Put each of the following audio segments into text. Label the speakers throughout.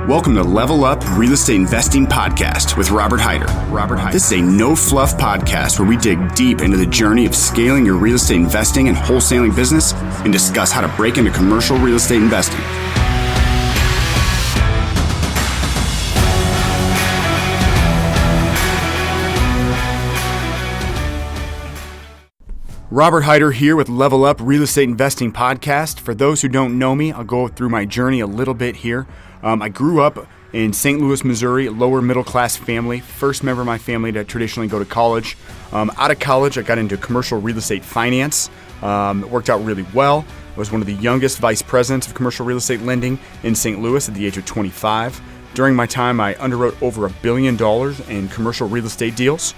Speaker 1: Welcome to Level Up Real Estate Investing Podcast with Robert Hyder. This is a no-fluff podcast where we dig deep into the journey of scaling your real estate investing and wholesaling business and discuss how to break into commercial real estate investing. Robert Hyder here with Level Up Real Estate Investing Podcast. For those who don't know me, I'll go through my journey a little bit here. I grew up in St. Louis, Missouri, lower middle class family. First member of my family to traditionally go to college. Out of college, I got into commercial real estate finance. It worked out really well. I was one of the youngest vice presidents of commercial real estate lending in St. Louis at the age of 25. During my time, I underwrote over $1 billion in commercial real estate deals.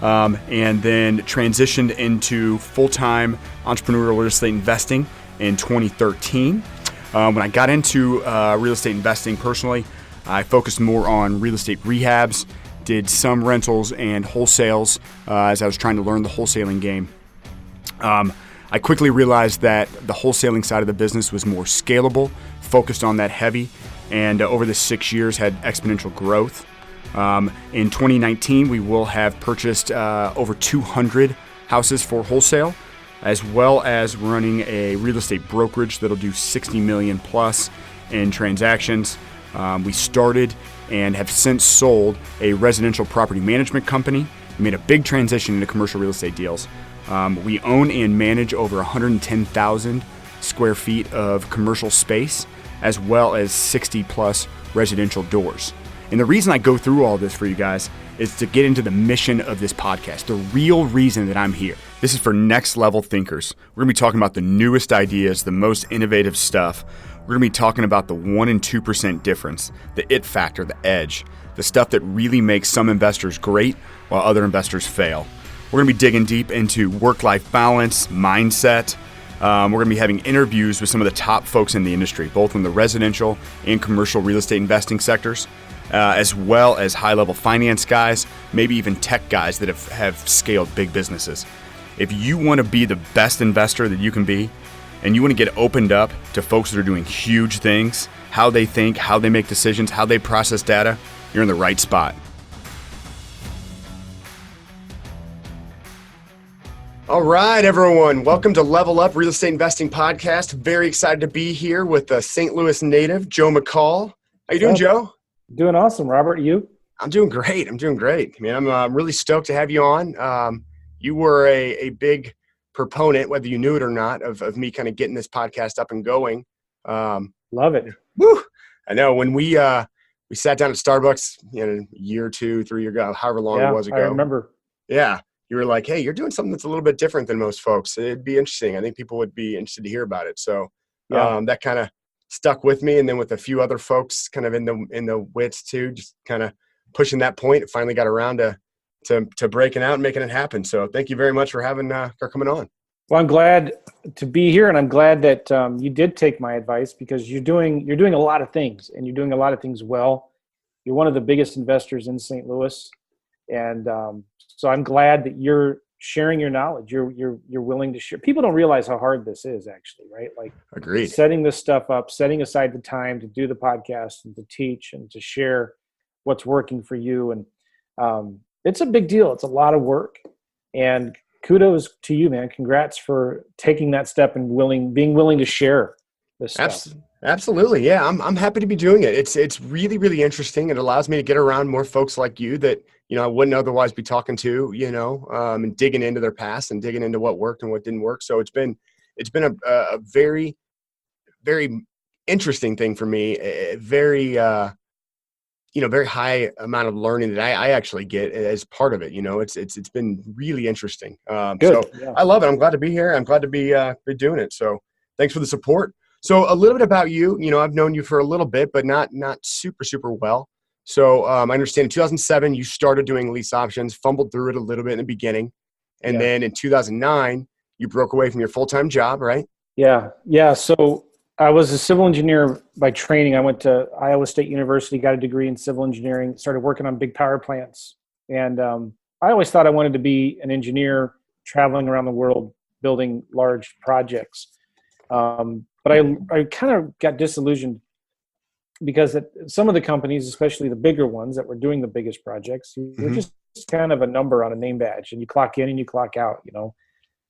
Speaker 1: And then transitioned into full-time entrepreneurial real estate investing in 2013. When I got into real estate investing personally, I focused more on real estate rehabs, did some rentals and wholesales as I was trying to learn the wholesaling game. I quickly realized that the wholesaling side of the business was more scalable, focused on that heavy, and over the 6 years had exponential growth. In 2019, we will have purchased over 200 houses for wholesale, as well as running a real estate brokerage that'll do 60 million plus in transactions. We started and have since sold a residential property management company. We made a big transition into commercial real estate deals. We own and manage over 110,000 square feet of commercial space, as well as 60 plus residential doors. And the reason I go through all this for you guys is to get into the mission of this podcast, the real reason that I'm here. This is for next level thinkers. We're gonna be talking about the newest ideas, the most innovative stuff. We're gonna be talking about the 1% and 2% difference, the it factor, the edge, the stuff that really makes some investors great while other investors fail. We're gonna be digging deep into work-life balance, mindset. We're gonna be having interviews with some of the top folks in the industry, both in the residential and commercial real estate investing sectors. As well as high-level finance guys, maybe even tech guys that have scaled big businesses. If you want to be the best investor that you can be, and you want to get opened up to folks that are doing huge things, how they think, how they make decisions, how they process data, you're in the right spot. All right, everyone. Welcome to Level Up Real Estate Investing Podcast. Very excited to be here with the St. Louis native, Joe McCall. How you doing, Joe?
Speaker 2: Doing awesome, Robert. You?
Speaker 1: I'm doing great. Man, I'm really stoked to have you on. You were a big proponent, whether you knew it or not, of me kind of getting this podcast up and going.
Speaker 2: Love it.
Speaker 1: Woo! I know when we sat down at Starbucks, a year or 2, 3 years ago, however long it was ago.
Speaker 2: I remember.
Speaker 1: Yeah. You were like, hey, you're doing something that's a little bit different than most folks. It'd be interesting. I think people would be interested to hear about it. So that kind of stuck with me, and then with a few other folks kind of in the wits too, just kind of pushing that point, it finally got around to breaking out and making it happen. So thank you very much for coming on.
Speaker 2: Well, I'm glad to be here, and I'm glad that you did take my advice, because you're doing a lot of things, and you're doing a lot of things well. You're one of the biggest investors in St. Louis, and so I'm glad that you're sharing your knowledge. You're willing to share. People don't realize how hard this is, actually, right? Like,
Speaker 1: agreed.
Speaker 2: Setting this stuff up, setting aside the time to do the podcast and to teach and to share what's working for you. And it's a big deal. It's a lot of work. And kudos to you, man. Congrats for taking that step and being willing to share this stuff.
Speaker 1: Absolutely. Yeah. I'm happy to be doing it. It's really, really interesting. It allows me to get around more folks like you that, I wouldn't otherwise be talking to, and digging into their past and digging into what worked and what didn't work. So it's been a very, very interesting thing for me. A very, very high amount of learning that I actually get as part of it. It's been really interesting.
Speaker 2: Good.
Speaker 1: So
Speaker 2: yeah.
Speaker 1: I love it. I'm glad to be here. I'm glad to be doing it. So thanks for the support. So a little bit about you. I've known you for a little bit, but not super, super well. So I understand in 2007, you started doing lease options, fumbled through it a little bit in the beginning. And then in 2009, you broke away from your full-time job, right?
Speaker 2: Yeah. Yeah. So I was a civil engineer by training. I went to Iowa State University, got a degree in civil engineering, started working on big power plants. And I always thought I wanted to be an engineer traveling around the world, building large projects. But I kind of got disillusioned because some of the companies, especially the bigger ones that were doing the biggest projects, were just kind of a number on a name badge, and you clock in and you clock out,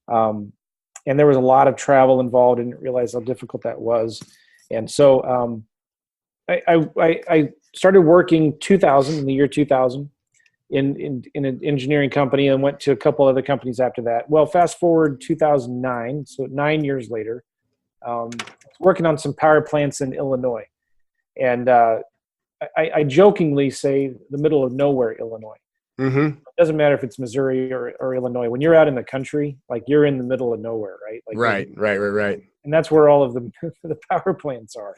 Speaker 2: and there was a lot of travel involved. I didn't realize how difficult that was. And so I started working in the year 2000 in an engineering company, and went to a couple other companies after that. Well, fast forward 2009, so 9 years later, working on some power plants in Illinois. And I jokingly say the middle of nowhere, Illinois.
Speaker 1: Mm-hmm.
Speaker 2: It doesn't matter if it's Missouri or Illinois. When you're out in the country, like, you're in the middle of nowhere, right? Like,
Speaker 1: Right.
Speaker 2: and that's where all of the power plants are.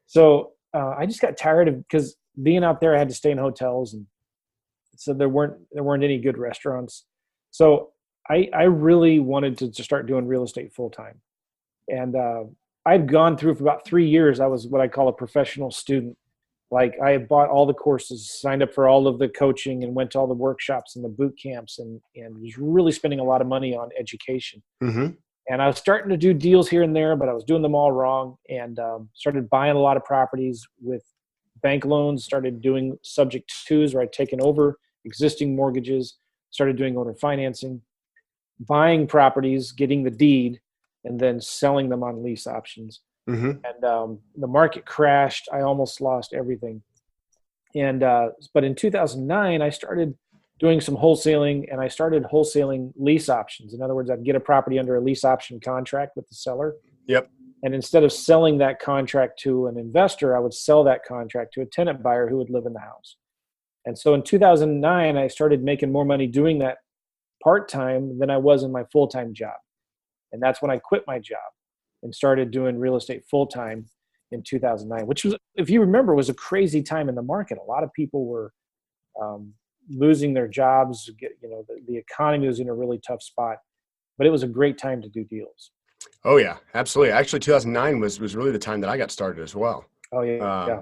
Speaker 2: So I just got tired of, because being out there, I had to stay in hotels, and so there weren't any good restaurants. So I really wanted to start doing real estate full time, and I'd gone through for about 3 years. I was what I call a professional student. Like, I had bought all the courses, signed up for all of the coaching, and went to all the workshops and the boot camps, and was really spending a lot of money on education.
Speaker 1: Mm-hmm.
Speaker 2: And I was starting to do deals here and there, but I was doing them all wrong, and started buying a lot of properties with bank loans, started doing subject twos where I'd taken over existing mortgages, started doing owner financing, buying properties, getting the deed, and then selling them on lease options.
Speaker 1: Mm-hmm.
Speaker 2: And the market crashed. I almost lost everything. And but in 2009, I started doing some wholesaling, and I started wholesaling lease options. In other words, I'd get a property under a lease option contract with the seller.
Speaker 1: Yep.
Speaker 2: And instead of selling that contract to an investor, I would sell that contract to a tenant buyer who would live in the house. And so in 2009, I started making more money doing that part-time than I was in my full-time job. And that's when I quit my job and started doing real estate full-time in 2009, which was, if you remember, was a crazy time in the market. A lot of people were losing their jobs. The economy was in a really tough spot, but it was a great time to do deals.
Speaker 1: Oh yeah, absolutely. Actually, 2009 was really the time that I got started as well.
Speaker 2: Oh yeah.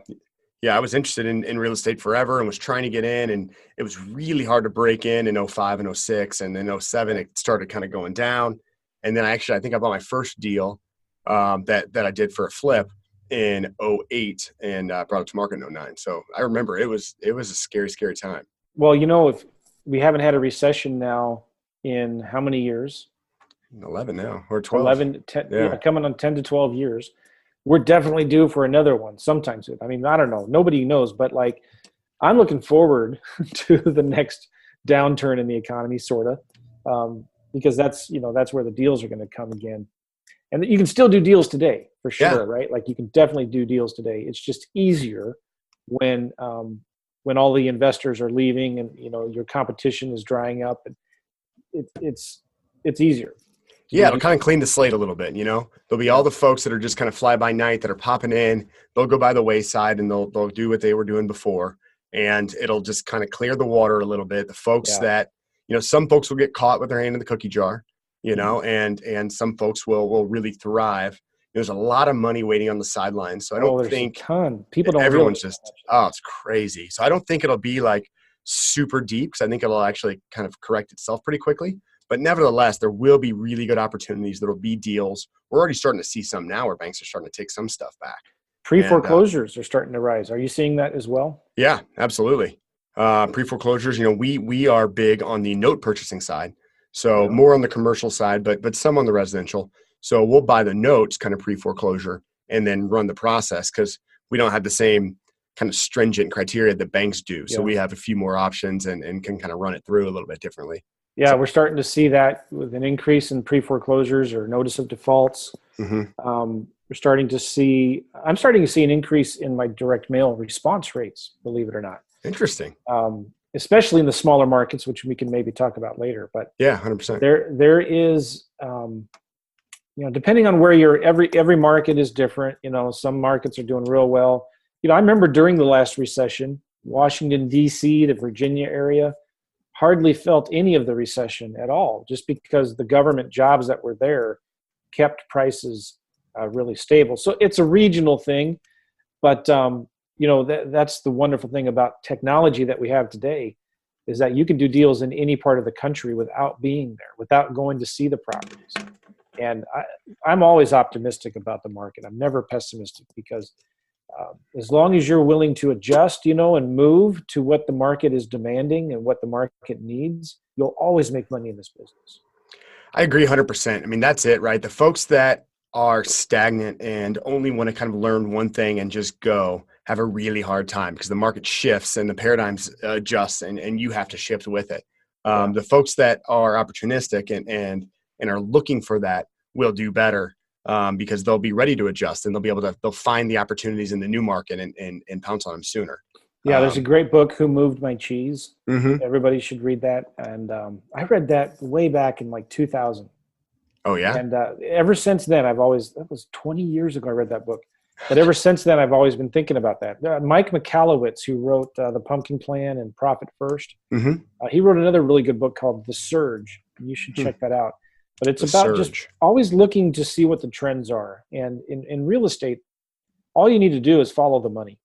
Speaker 1: Yeah, I was interested in real estate forever and was trying to get in, and it was really hard to break in 05 and 06, and then 07 it started kind of going down. And then I think I bought my first deal that I did for a flip in 08 and brought it to market in 09. So I remember it was a scary time.
Speaker 2: Well, if we haven't had a recession now in how many years?
Speaker 1: 11 now, or 12.
Speaker 2: 11, 10, coming on 10 to 12 years. We're definitely due for another one sometime soon. I mean, I don't know. Nobody knows, but like, I'm looking forward to the next downturn in the economy, sort of, because that's where the deals are going to come again. And you can still do deals today, for sure, right? Like, you can definitely do deals today. It's just easier when all the investors are leaving, and your competition is drying up, and it's easier.
Speaker 1: Yeah, it'll kind of clean the slate a little bit. There'll be all the folks that are just kind of fly by night that are popping in. They'll go by the wayside, and they'll do what they were doing before, and it'll just kind of clear the water a little bit. The folks that some folks will get caught with their hand in the cookie jar, and some folks will really thrive. There's a lot of money waiting on the sidelines, so I don't think
Speaker 2: a ton. People don't.
Speaker 1: Everyone's just it's crazy. So I don't think it'll be like super deep, because I think it'll actually kind of correct itself pretty quickly. But nevertheless, there will be really good opportunities. There will be deals. We're already starting to see some now where banks are starting to take some stuff back.
Speaker 2: Pre-foreclosures are starting to rise. Are you seeing that as well?
Speaker 1: Yeah, absolutely. Pre-foreclosures, we are big on the note purchasing side. So more on the commercial side, but some on the residential. So we'll buy the notes kind of pre-foreclosure and then run the process, because we don't have the same kind of stringent criteria that banks do. So we have a few more options and can kind of run it through a little bit differently.
Speaker 2: Yeah, we're starting to see that with an increase in pre-foreclosures or notice of defaults.
Speaker 1: Mm-hmm.
Speaker 2: I'm starting to see an increase in my direct mail response rates, believe it or not.
Speaker 1: Interesting.
Speaker 2: Especially in the smaller markets, which we can maybe talk about later. But
Speaker 1: yeah, 100%.
Speaker 2: There is, depending on where you're, every market is different. Some markets are doing real well. I remember during the last recession, Washington, D.C., the Virginia area, hardly felt any of the recession at all, just because the government jobs that were there kept prices really stable. So it's a regional thing, but that's the wonderful thing about technology that we have today, is that you can do deals in any part of the country without being there, without going to see the properties. And I'm always optimistic about the market. I'm never pessimistic, because As long as you're willing to adjust, and move to what the market is demanding and what the market needs, you'll always make money in this business.
Speaker 1: I agree 100%. I mean, that's it, right? The folks that are stagnant and only want to kind of learn one thing and just go have a really hard time because the market shifts and the paradigms adjust and you have to shift with it. The folks that are opportunistic and are looking for that will do better because they'll be ready to adjust and they'll find the opportunities in the new market and pounce on them sooner.
Speaker 2: Yeah, there's a great book, Who Moved My Cheese.
Speaker 1: Mm-hmm.
Speaker 2: Everybody should read that. And I read that way back in like 2000.
Speaker 1: Oh, yeah?
Speaker 2: And ever since then, that was 20 years ago I read that book. But ever since then, I've always been thinking about that. Mike McCall, who wrote The Pumpkin Plan and Profit First, he wrote another really good book called The Surge. You should check that out. But it's about just always looking to see what the trends are. And in real estate, all you need to do is follow the money,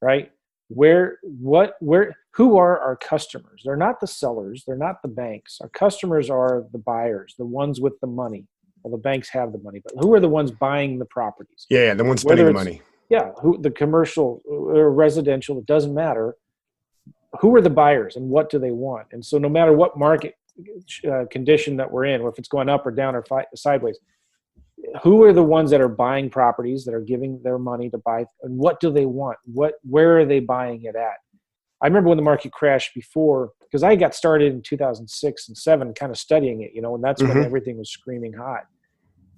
Speaker 2: right? Who are our customers? They're not the sellers. They're not the banks. Our customers are the buyers, the ones with the money. Well, the banks have the money, but who are the ones buying the properties?
Speaker 1: Yeah, the ones spending the money.
Speaker 2: Yeah, the commercial or residential, it doesn't matter. Who are the buyers and what do they want? And so no matter what market condition that we're in, or if it's going up or down or sideways, who are the ones that are buying properties, that are giving their money to buy, and what do they want? Where are they buying it at? I remember when the market crashed before, because I got started in 2006 and 2007 kind of studying it, and that's when everything was screaming hot.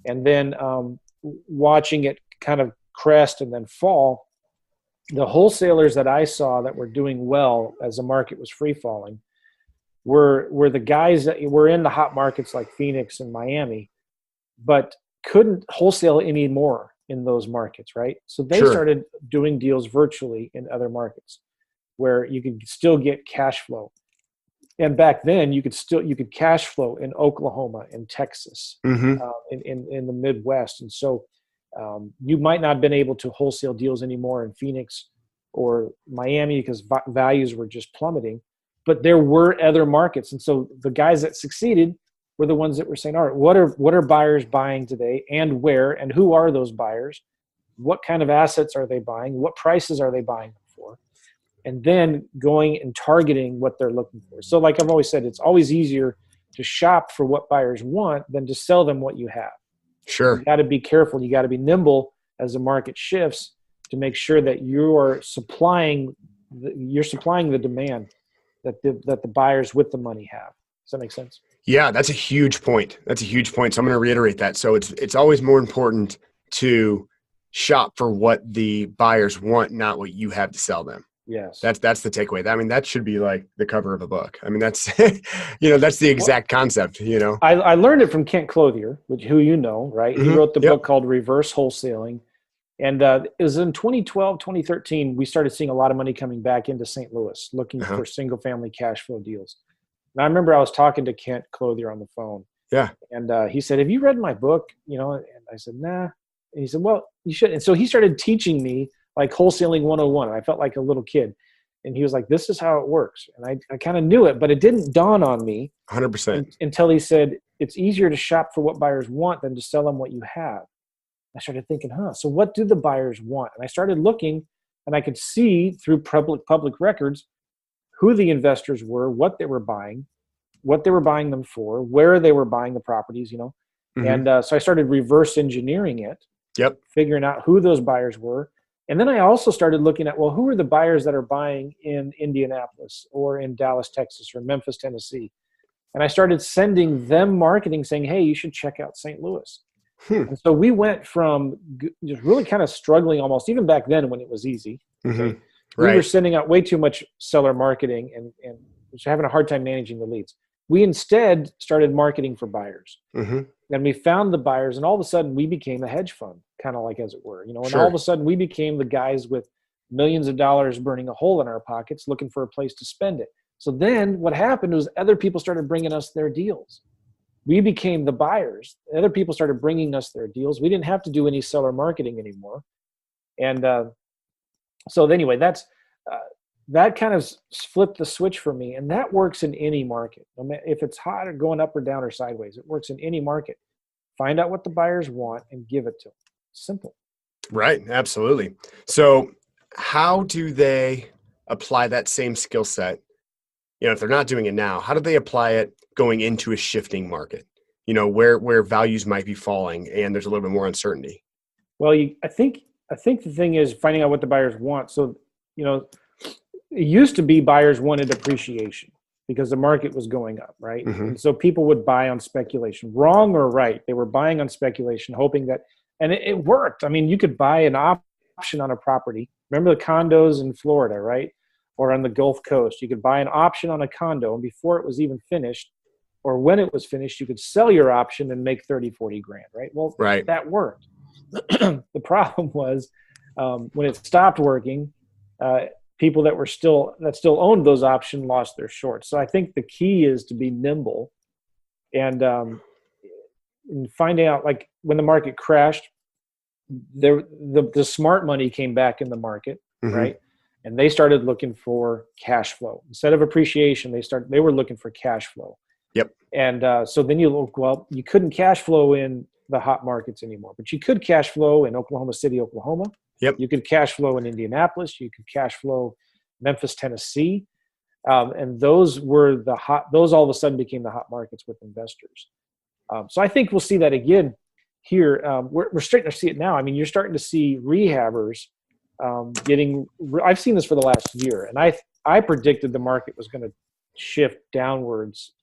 Speaker 2: And then watching it kind of crest and then fall, the wholesalers that I saw that were doing well as the market was free falling were the guys that were in the hot markets like Phoenix and Miami, but couldn't wholesale anymore in those markets, right? So they started doing deals virtually in other markets where you could still get cash flow. And back then you could cash flow in Oklahoma and Texas, in the Midwest. And so you might not have been able to wholesale deals anymore in Phoenix or Miami because values were just plummeting, but there were other markets. And so the guys that succeeded were the ones that were saying, all right, what are buyers buying today and where, and who are those buyers? What kind of assets are they buying? What prices are they buying them for? And then going and targeting what they're looking for. So like I've always said, it's always easier to shop for what buyers want than to sell them what you have.
Speaker 1: Sure.
Speaker 2: You got to be careful. You got to be nimble as the market shifts to make sure that you're supplying the demand that the buyers with the money have. Does that make sense?
Speaker 1: Yeah, that's a huge point. So I'm going to reiterate that. So it's always more important to shop for what the buyers want, not what you have to sell them.
Speaker 2: Yes.
Speaker 1: That's the takeaway. I mean, that should be like the cover of a book. I mean, that's, that's the exact concept,
Speaker 2: I learned it from Kent Clothier, who you know, right? He wrote the book called Reverse Wholesaling. And it was in 2012, 2013, we started seeing a lot of money coming back into St. Louis, looking for single family cash flow deals. And I remember I was talking to Kent Clothier on the phone.
Speaker 1: Yeah.
Speaker 2: And he said, have you read my book? And I said, nah. And he said, well, you should. And so he started teaching me like wholesaling 101. And I felt like a little kid. And he was like, this is how it works. And I kind of knew it, but it didn't dawn on me
Speaker 1: 100%
Speaker 2: until he said, it's easier to shop for what buyers want than to sell them what you have. I started thinking, so what do the buyers want? And I started looking, and I could see through public records who the investors were, what they were buying them for, where they were buying the properties, And so I started reverse engineering it, figuring out who those buyers were. And then I also started looking at, who are the buyers that are buying in Indianapolis or in Dallas, Texas, or Memphis, Tennessee? And I started sending them marketing saying, hey, you should check out St. Louis. And so we went from just really kind of struggling almost, even back then when it was easy. Okay? We were sending out way too much seller marketing and was having a hard time managing the leads. We instead started marketing for buyers. And we found the buyers, and all of a sudden we became a hedge fund, kind of like, as it were, and all of a sudden we became the guys with millions of dollars burning a hole in our pockets, looking for a place to spend it. So then what happened was other people started bringing us their deals. We became the buyers. Other people started bringing us their deals. We didn't have to do any seller marketing anymore. And so anyway, that kind of flipped the switch for me. And that works in any market. If it's hot or going up or down or sideways, it works in any market. Find out what the buyers want and give it to them. Simple.
Speaker 1: Right. Absolutely. So how do they apply that same skill set? If they're not doing it now, how do they apply it going into a shifting market? Where values might be falling and there's a little bit more uncertainty.
Speaker 2: Well, I think the thing is finding out what the buyers want. So, it used to be buyers wanted appreciation because the market was going up, right?
Speaker 1: Mm-hmm.
Speaker 2: And so people would buy on speculation, wrong or right. They were buying on speculation, hoping that, and it worked. I mean, you could buy an option on a property. Remember the condos in Florida, right? Or on the Gulf Coast, you could buy an option on a condo, and before it was even finished, or when it was finished, you could sell your option and make 30, 40 grand, right? Well,
Speaker 1: right.
Speaker 2: That worked. The problem was when it stopped working, people that still owned those options lost their shorts. So I think the key is to be nimble and finding out, like when the market crashed, the smart money came back in the market,
Speaker 1: mm-hmm.
Speaker 2: right? And they started looking for cash flow instead of appreciation. They were looking for cash flow.
Speaker 1: Yep.
Speaker 2: And so then you look, well, you couldn't cash flow in the hot markets anymore, but you could cash flow in Oklahoma City, Oklahoma.
Speaker 1: Yep.
Speaker 2: You could cash flow in Indianapolis. You could cash flow Memphis, Tennessee. And those all of a sudden became the hot markets with investors. So I think we'll see that again here. We're starting to see it now. I mean, you're starting to see rehabbers I've seen this for the last year, and I predicted the market was going to shift downwards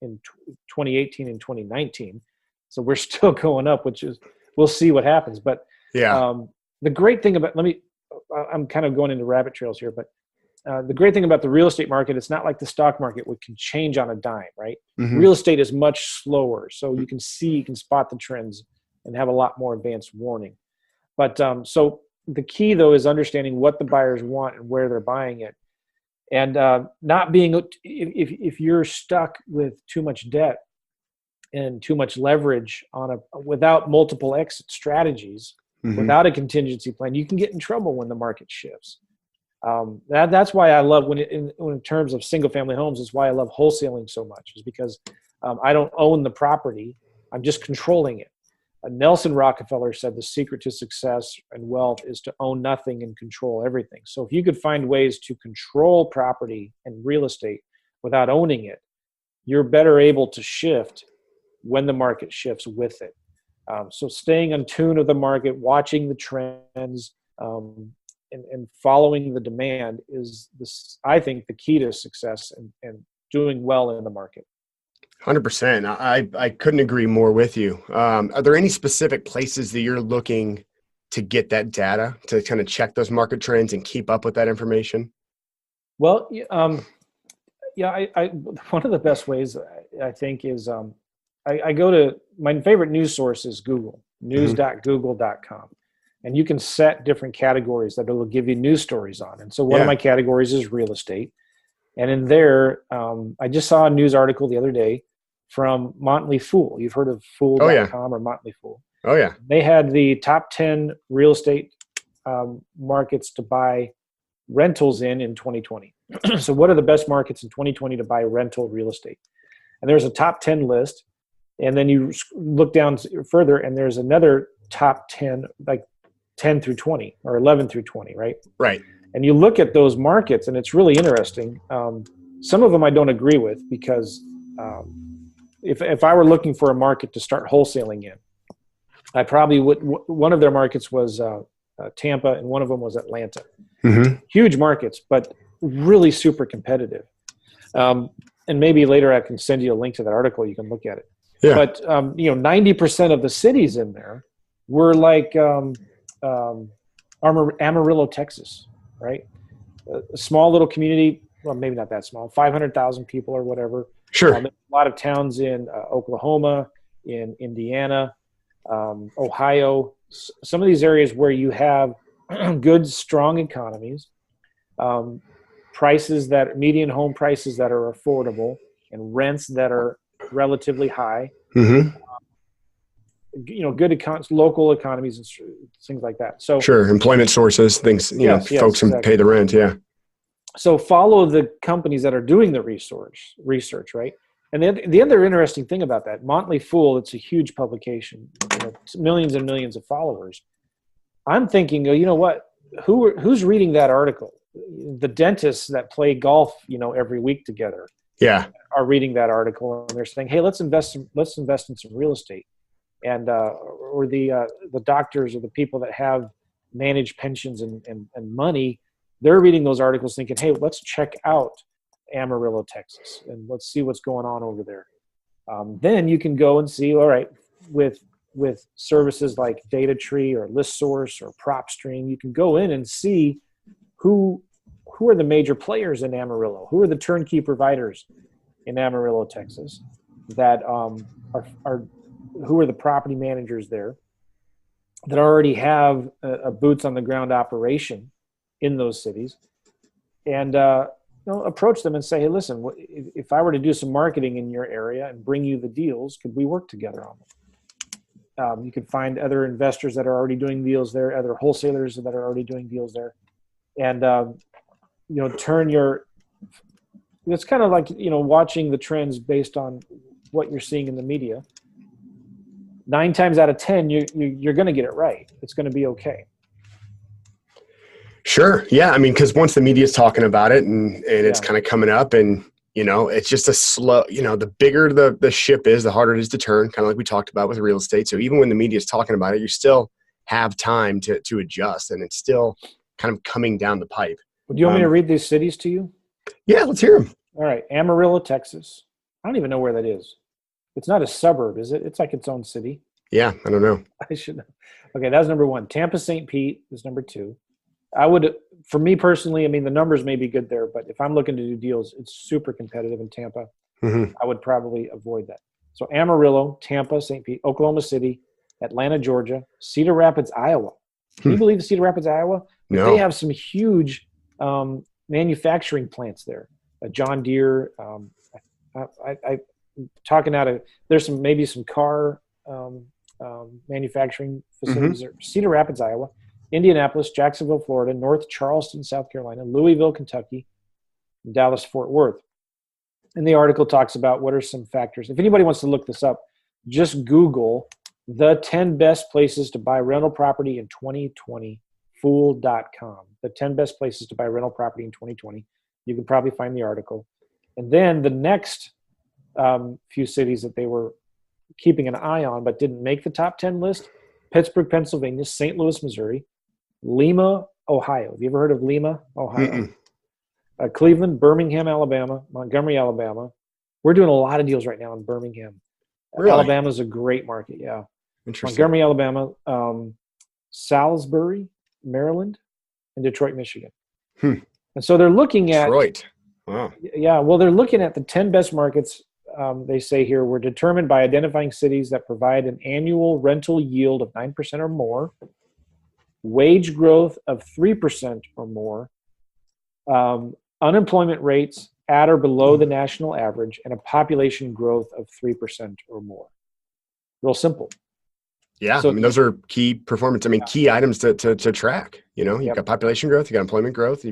Speaker 2: in 2018 and 2019. So we're still going up, we'll see what happens. But
Speaker 1: yeah,
Speaker 2: the great thing about, I'm kind of going into rabbit trails here, but the great thing about the real estate market, it's not like the stock market, which can change on a dime, right?
Speaker 1: Mm-hmm.
Speaker 2: Real estate is much slower. So you can spot the trends and have a lot more advanced warning. But so the key though is understanding what the buyers want and where they're buying it. And not being, if you're stuck with too much debt and too much leverage without multiple exit strategies, mm-hmm. without a contingency plan, you can get in trouble when the market shifts. That's why I love in terms of single family homes, is why I love wholesaling so much, is because I don't own the property. I'm just controlling it. Nelson Rockefeller said the secret to success and wealth is to own nothing and control everything. So if you could find ways to control property and real estate without owning it, you're better able to shift when the market shifts with it. So staying in tune of the market, watching the trends, and following the demand is I think, the key to success and doing well in the market.
Speaker 1: 100%. I couldn't agree more with you. Are there any specific places that you're looking to get that data to kind of check those market trends and keep up with that information?
Speaker 2: Well, yeah, one of the best ways I think is I go to, my favorite news source is Google, news.google.com. And you can set different categories that it'll give you news stories on. And so one of my categories is real estate. And in there, I just saw a news article the other day from Motley Fool. You've heard of Fool.com or Motley Fool.
Speaker 1: Oh, yeah.
Speaker 2: They had the top 10 real estate markets to buy rentals in 2020. So what are the best markets in 2020 to buy rental real estate? And there's a top 10 list. And then you look down further, and there's another top 10, like 10 through 20 or 11 through 20, right?
Speaker 1: Right.
Speaker 2: And you look at those markets, and it's really interesting. Some of them I don't agree with, because if I were looking for a market to start wholesaling in, I probably would. One of their markets was Tampa, and one of them was Atlanta. Mm-hmm. Huge markets, but really super competitive. And maybe later I can send you a link to that article. You can look at it. Yeah. But 90% of the cities in there were like Amarillo, Texas, right? A small little community. Well, maybe not that small. 500,000 people or whatever.
Speaker 1: Sure.
Speaker 2: A lot of towns in Oklahoma, in Indiana, Ohio. Some of these areas where you have good, strong economies, median home prices that are affordable, and rents that are relatively high. Mm-hmm. Good local economies and things like that. So
Speaker 1: sure, employment sources, things, folks can pay the rent. Yeah. So
Speaker 2: follow the companies that are doing the research, right? And the other interesting thing about that, Motley Fool, it's a huge publication, millions and millions of followers. I'm thinking, you know what? who's reading that article? The dentists that play golf, every week together, are reading that article, and they're saying, "Hey, let's invest in some real estate," and or the doctors or the people that have managed pensions and money, they're reading those articles, thinking, "Hey, let's check out Amarillo, Texas, and let's see what's going on over there." Then you can go and see, all right, with services like DataTree or ListSource or PropStream, you can go in and see who are the major players in Amarillo, who are the turnkey providers in Amarillo, Texas, that are who are the property managers there that already have a boots on the ground operation in those cities, and approach them and say, "Hey, listen, if I were to do some marketing in your area and bring you the deals, could we work together on them?" You could find other investors that are already doing deals there, other wholesalers that are already doing deals there, and turn your. It's kind of like watching the trends based on what you're seeing in the media. 9 times out of 10, you're going to get it right. It's going to be okay.
Speaker 3: Sure. Yeah. I mean, because once the media is talking about it and it's kind of coming up, and it's just a slow. The bigger the ship is, the harder it is to turn. Kind of like we talked about with real estate. So even when the media is talking about it, you still have time to adjust, and it's still kind of coming down the pipe.
Speaker 2: Do you want me to read these cities to you?
Speaker 3: Yeah, let's hear them.
Speaker 2: All right. Amarillo, Texas. I don't even know where that is. It's not a suburb, is it? It's like its own city.
Speaker 3: Yeah, I don't know.
Speaker 2: I should know. Okay, that's number 1. Tampa, St. Pete is number 2. I would, for me personally, I mean, the numbers may be good there, but if I'm looking to do deals, it's super competitive in Tampa.
Speaker 3: Mm-hmm.
Speaker 2: I would probably avoid that. So Amarillo, Tampa, St. Pete, Oklahoma City, Atlanta, Georgia, Cedar Rapids, Iowa. Can you believe Cedar Rapids, Iowa?
Speaker 3: No.
Speaker 2: They have some huge manufacturing plants there. John Deere. I talking out of, there's maybe some car manufacturing facilities there. Cedar Rapids, Iowa, Indianapolis, Jacksonville, Florida, North Charleston, South Carolina, Louisville, Kentucky, and Dallas, Fort Worth. And the article talks about what are some factors. If anybody wants to look this up, just Google the 10 best places to buy rental property in 2020, fool.com. The 10 best places to buy rental property in 2020. You can probably find the article. And then the next few cities that they were keeping an eye on but didn't make the top 10 list: Pittsburgh, Pennsylvania, St. Louis, Missouri, Lima, Ohio. Have you ever heard of Lima, Ohio? Cleveland, Birmingham, Alabama, Montgomery, Alabama. We're doing a lot of deals right now in Birmingham.
Speaker 3: Really?
Speaker 2: Alabama is a great market, yeah.
Speaker 3: Interesting.
Speaker 2: Montgomery, Alabama, Salisbury, Maryland, and Detroit, Michigan. And so they're looking at
Speaker 3: Detroit. Wow.
Speaker 2: Yeah, well, they're looking at the 10 best markets. They say here were determined by identifying cities that provide an annual rental yield of 9% or more, wage growth of 3% or more, unemployment rates at or below the national average, and a population growth of 3% or more. Real simple.
Speaker 3: Yeah,
Speaker 2: So,
Speaker 3: I mean, those are key performance. I mean, key items to track. You've got population growth, you got employment growth.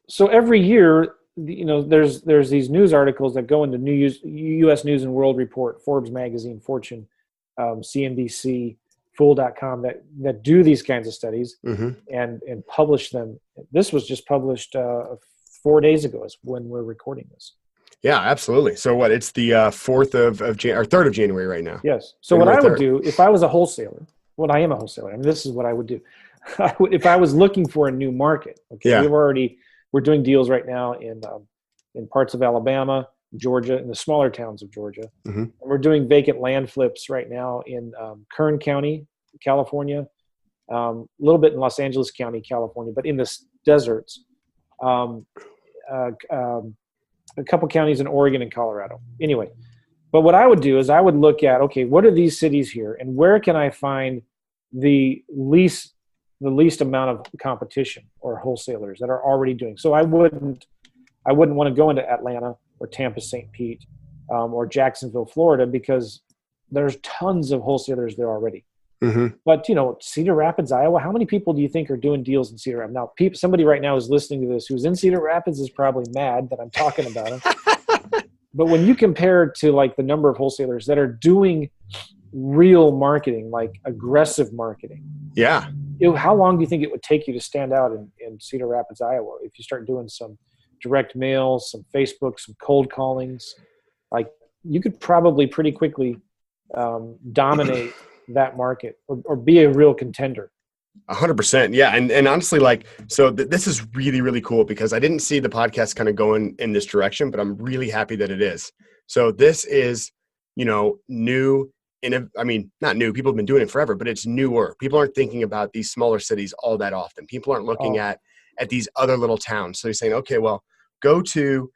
Speaker 2: So every year, there's these news articles that go into U.S. News and World Report, Forbes magazine, Fortune, CNBC, Fool.com that do these kinds of studies and publish them. This was just published 4 days ago is when we're recording this.
Speaker 3: Yeah, absolutely. So what? It's the 4th of January, or 3rd of January right now.
Speaker 2: Yes. So January what I would 3rd. Do if I was a wholesaler, I am a wholesaler. I mean, this is what I would do. If I was looking for a new market, okay, we're doing deals right now in parts of Alabama, Georgia, in the smaller towns of Georgia. And we're doing vacant land flips right now in Kern County, California, a little bit in Los Angeles County, California, but in the deserts, a couple counties in Oregon and Colorado. Anyway, but what I would do is I would look at, okay, what are these cities here, and where can I find the least amount of competition or wholesalers that are already doing. So I wouldn't want to go into Atlanta or Tampa, St. Pete, or Jacksonville, Florida, because there's tons of wholesalers there already. But Cedar Rapids, Iowa, how many people do you think are doing deals in Cedar Rapids? Now, somebody right now is listening to this who's in Cedar Rapids is probably mad that I'm talking about him. But when you compare to like the number of wholesalers that are doing real marketing, like aggressive marketing, how long do you think it would take you to stand out in Cedar Rapids, Iowa, if you start doing some direct mail, some Facebook, some cold callings? Like, you could probably pretty quickly dominate that market or be a real contender.
Speaker 3: 100%. Yeah. And honestly, like, so this is really, really cool because I didn't see the podcast kind of going in this direction, but I'm really happy that it is. So this is, new I mean, not new, people have been doing it forever, but it's newer. People aren't thinking about these smaller cities all that often. People aren't looking at these other little towns. So you're saying, okay, well, go to,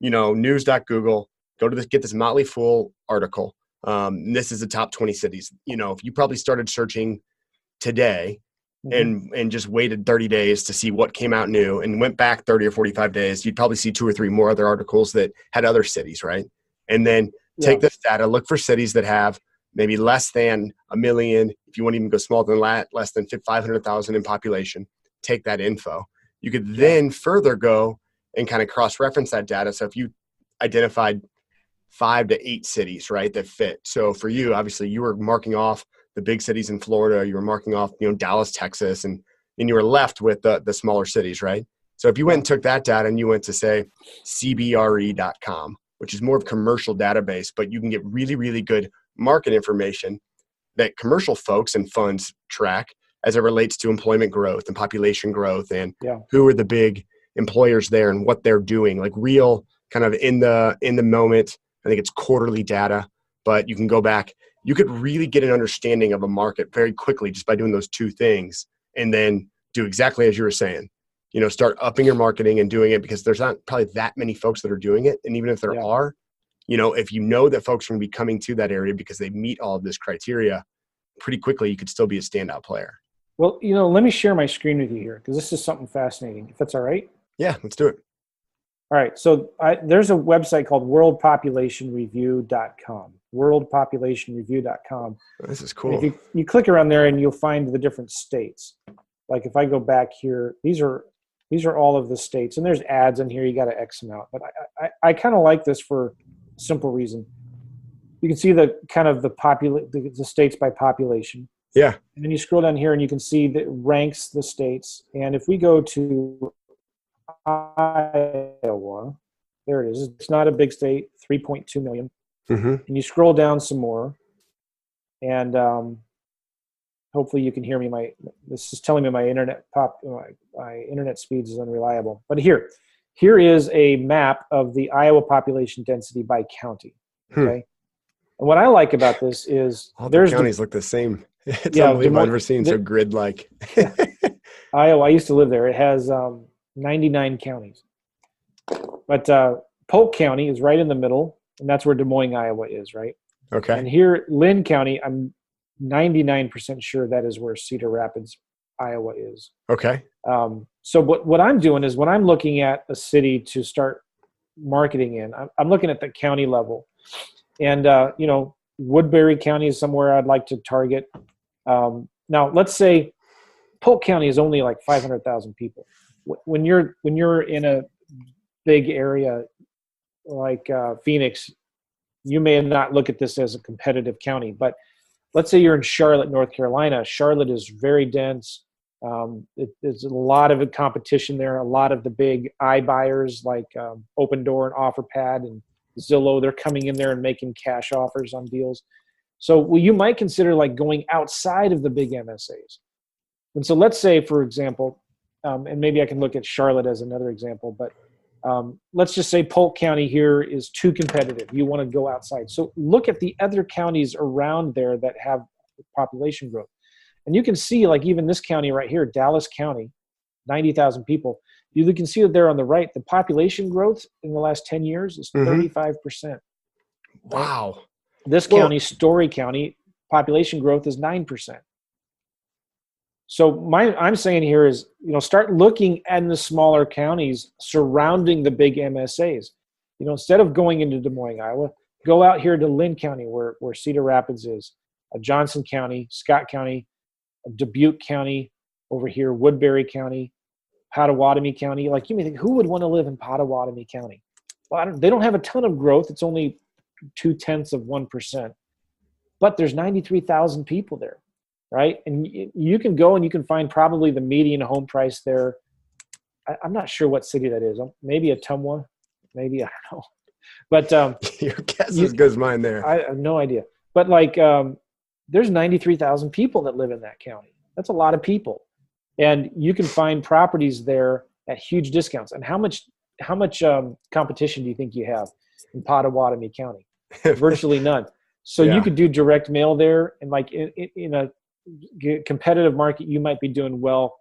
Speaker 3: news.google, get this Motley Fool article. This is the top 20 cities. If you probably started searching today, and just waited 30 days to see what came out new and went back 30 or 45 days, you'd probably see 2 or 3 more other articles that had other cities, right? And then take this data, look for cities that have maybe less than 1 million, if you want to even go smaller than that, less than 500,000 in population, take that info. You could then further go and kind of cross-reference that data. So if you identified 5 to 8 cities, right, that fit. So for you, obviously, you were marking off the big cities in Florida, you were marking off, Dallas, Texas, and you were left with the smaller cities, right? So if you went and took that data and you went to, say, cbre.com, which is more of a commercial database, but you can get really, really good market information that commercial folks and funds track as it relates to employment growth and population growth and who are the big employers there and what they're doing, like real kind of in the moment. I think it's quarterly data, but you can go back. You could really get an understanding of a market very quickly just by doing those 2 things, and then do exactly as you were saying. Start upping your marketing and doing it, because there's not probably that many folks that are doing it. And even if there are, if you know that folks are going to be coming to that area because they meet all of this criteria, pretty quickly you could still be a standout player.
Speaker 2: Well, let me share my screen with you here, because this is something fascinating, if that's all right.
Speaker 3: Yeah, let's do it.
Speaker 2: All right. So there's a website called worldpopulationreview.com. worldpopulationreview.com.
Speaker 3: This is cool.
Speaker 2: If you click around there and you'll find the different states. Like if I go back here, these are all of the states, and there's ads in here. You got to X them out. But I kind of like this for a simple reason. You can see the kind of the states by population.
Speaker 3: Yeah.
Speaker 2: And then you scroll down here and you can see that it ranks the states. And if we go to Iowa, there it is. It's not a big state, 3.2 million. And you scroll down some more, and hopefully you can hear me. This is telling me my internet speeds is unreliable. But here is a map of the Iowa population density by county. Okay, and what I like about this is
Speaker 3: all the counties look the same. It's unbelievable. I've never seen so grid-like.
Speaker 2: Iowa, I used to live there. It has 99 counties, but Polk County is right in the middle. And that's where Des Moines, Iowa is, right?
Speaker 3: Okay.
Speaker 2: And here, Lynn County, I'm 99% sure that is where Cedar Rapids, Iowa is.
Speaker 3: Okay.
Speaker 2: So what I'm doing is when I'm looking at a city to start marketing in, I'm looking at the county level. And, Woodbury County is somewhere I'd like to target. Now, let's say Polk County is only like 500,000 people. When you're in a big area like Phoenix, you may not look at this as a competitive county, but let's say you're in Charlotte, North Carolina. Charlotte is very dense. There's a lot of competition there. A lot of the big iBuyers like Open Door and OfferPad and Zillow, they're coming in there and making cash offers on deals. So you might consider like going outside of the big MSAs. And so let's say, for example, and maybe I can look at Charlotte as another example, but let's just say Polk County here is too competitive. You want to go outside. So look at the other counties around there that have population growth. And you can see, like even this county right here, Dallas County, 90,000 people. You can see that there on the right, the population growth in the last 10 years is 35%.
Speaker 3: Wow.
Speaker 2: This county, Story County, population growth is 9%. So I'm saying here is, start looking at the smaller counties surrounding the big MSAs. Instead of going into Des Moines, Iowa, go out here to Lynn County where Cedar Rapids is, Johnson County, Scott County, Dubuque County over here, Woodbury County, Pottawatomie County. Like, you may think, who would want to live in Pottawatomie County? Well, they don't have a ton of growth. It's only 0.2%, but there's 93,000 people there. right? And you can go and you can find probably the median home price there. I'm not sure what city that is. Maybe Ottumwa, maybe, I don't know. But
Speaker 3: Your guess is as good as mine there.
Speaker 2: I have no idea. But like, there's 93,000 people that live in that county. That's a lot of people, and you can find properties there at huge discounts. And how much competition do you think you have in Pottawatomie County? Virtually none. So you could do direct mail there, and like in a competitive market, you might be doing well,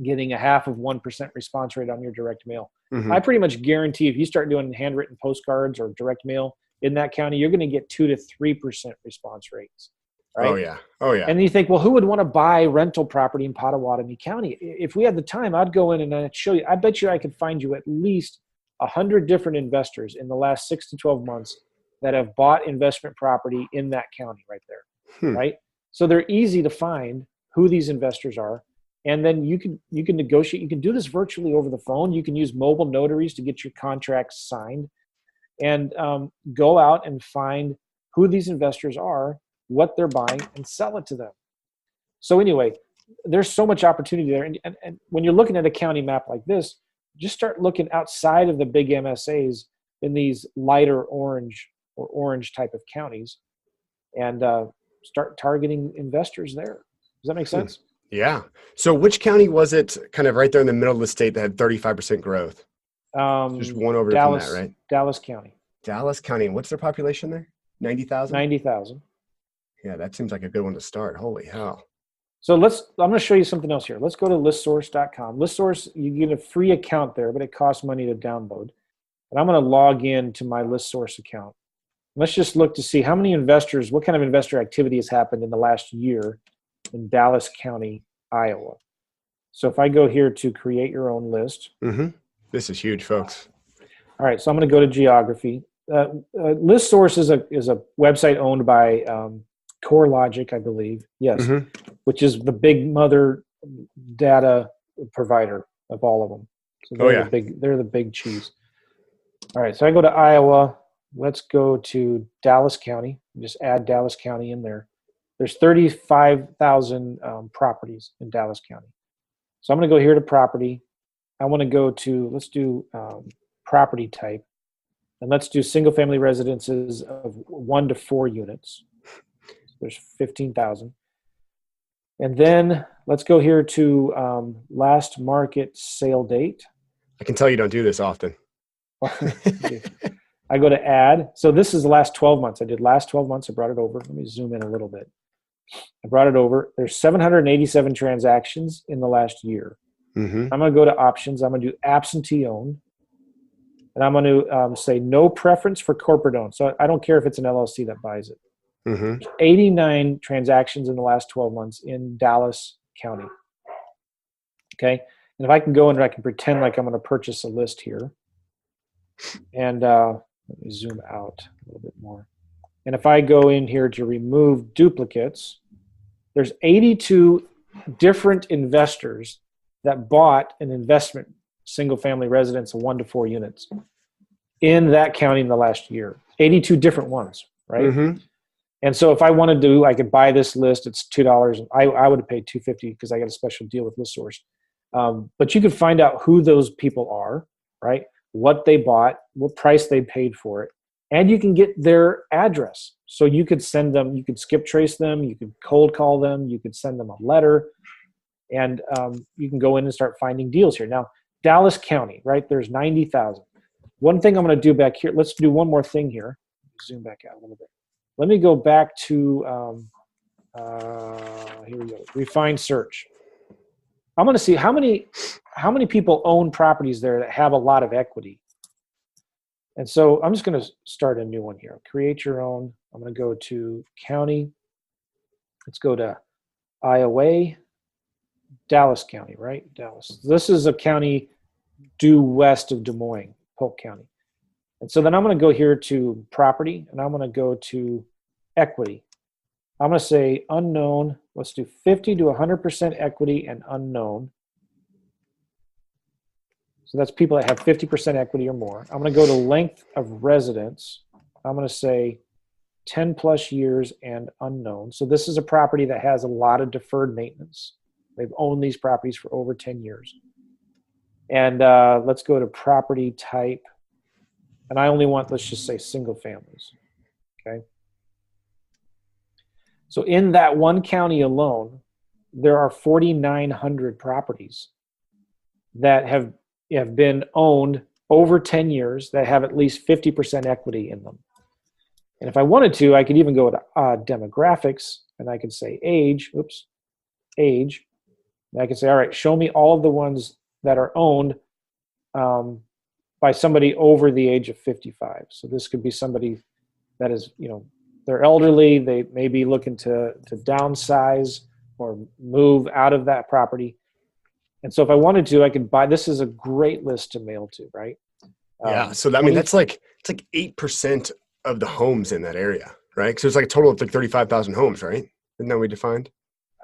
Speaker 2: getting a 0.5% response rate on your direct mail. Mm-hmm. I pretty much guarantee if you start doing handwritten postcards or direct mail in that county, you're going to get 2 to 3% response rates. Right?
Speaker 3: Oh yeah.
Speaker 2: And you think, well, who would want to buy rental property in Pottawatomie County? If we had the time, I'd go in and I'd show you. I bet you I could find you at least 100 different investors in the last 6 to 12 months that have bought investment property in that county right there. Right? So they're easy to find who these investors are. And then you can negotiate. You can do this virtually over the phone. You can use mobile notaries to get your contracts signed, and go out and find who these investors are, what they're buying, and sell it to them. So anyway, there's so much opportunity there. And when you're looking at a county map like this, just start looking outside of the big MSAs in these lighter orange or orange type of counties, and start targeting investors there. Does that make sense?
Speaker 3: Yeah. So which county was it kind of right there in the middle of the state that had 35% growth? Just one over from that, right?
Speaker 2: Dallas County.
Speaker 3: Dallas County. What's their population there? 90,000?
Speaker 2: 90,000.
Speaker 3: Yeah, that seems like a good one to start. Holy hell.
Speaker 2: So I'm going to show you something else here. Let's go to listsource.com. Listsource, you get a free account there, but it costs money to download. And I'm going to log in to my Listsource account. Let's just look to see how many investors, what kind of investor activity has happened in the last year in Dallas County, Iowa. So if I go here to create your own list.
Speaker 3: Mm-hmm. This is huge, folks.
Speaker 2: All right, so I'm going to go to geography. Listsource is a website owned by CoreLogic, I believe. Yes, which is the big mother data provider of all of them. So they're the big cheese. All right, so I go to Iowa. Let's go to Dallas County. Just add Dallas County in there. There's 35,000 properties in Dallas County. So I'm going to go here to property. I want to go to, let's do property type. And let's do single family residences of 1 to 4 units. There's 15,000. And then let's go here to last market sale date.
Speaker 3: I can tell you don't do this often.
Speaker 2: I go to add. So this is the last 12 months. I did last 12 months. I brought it over. Let me zoom in a little bit. I brought it over. There's 787 transactions in the last year. Mm-hmm. I'm going to go to options. I'm going to do absentee owned. And I'm going to say no preference for corporate owned. So I don't care if it's an LLC that buys it. Mm-hmm. 89 transactions in the last 12 months in Dallas County. Okay. And if I can go in and I can pretend like I'm going to purchase a list here. And let me zoom out a little bit more. And if I go in here to remove duplicates, there's 82 different investors that bought an investment single family residence of 1 to 4 units in that county in the last year. 82 different ones, right? Mm-hmm. And so if I wanted to, I could buy this list. It's $2. I would have paid $2.50 because I got a special deal with Listsource. But you could find out who those people are, right? What they bought, what price they paid for it. And you can get their address. So you could send them, you could skip trace them, you could cold call them, you could send them a letter, and you can go in and start finding deals here. Now, Dallas County, right? There's 90,000. One thing I'm going to do back here, let's do one more thing here. Zoom back out a little bit. Let me go back to, here we go, refine search. I'm going to see how many people own properties there that have a lot of equity. And so I'm just going to start a new one here. Create your own. I'm going to go to county. Let's go to Iowa, Dallas County, right? Dallas. This is a county due west of Des Moines, Polk County. And so then I'm going to go here to property, and I'm going to go to equity. I'm going to say unknown. Let's do 50 to 100% equity and unknown. So that's people that have 50% equity or more. I'm going to go to length of residence. I'm going to say 10 plus years and unknown. So this is a property that has a lot of deferred maintenance. They've owned these properties for over 10 years. And let's go to property type. And I only want, let's just say, single families. Okay. So in that one county alone, there are 4,900 properties that have been owned over 10 years that have at least 50% equity in them. And if I wanted to, I could even go to demographics, and I could say age. And I could say, all right, show me all of the ones that are owned by somebody over the age of 55. So this could be somebody that is, they're elderly. They may be looking to downsize or move out of that property. And so if I wanted to, I could buy. This is a great list to mail to, right?
Speaker 3: Yeah. So I mean, it's like 8% of the homes in that area, right? So it's like a total of like 35,000 homes, right? Isn't that what we defined?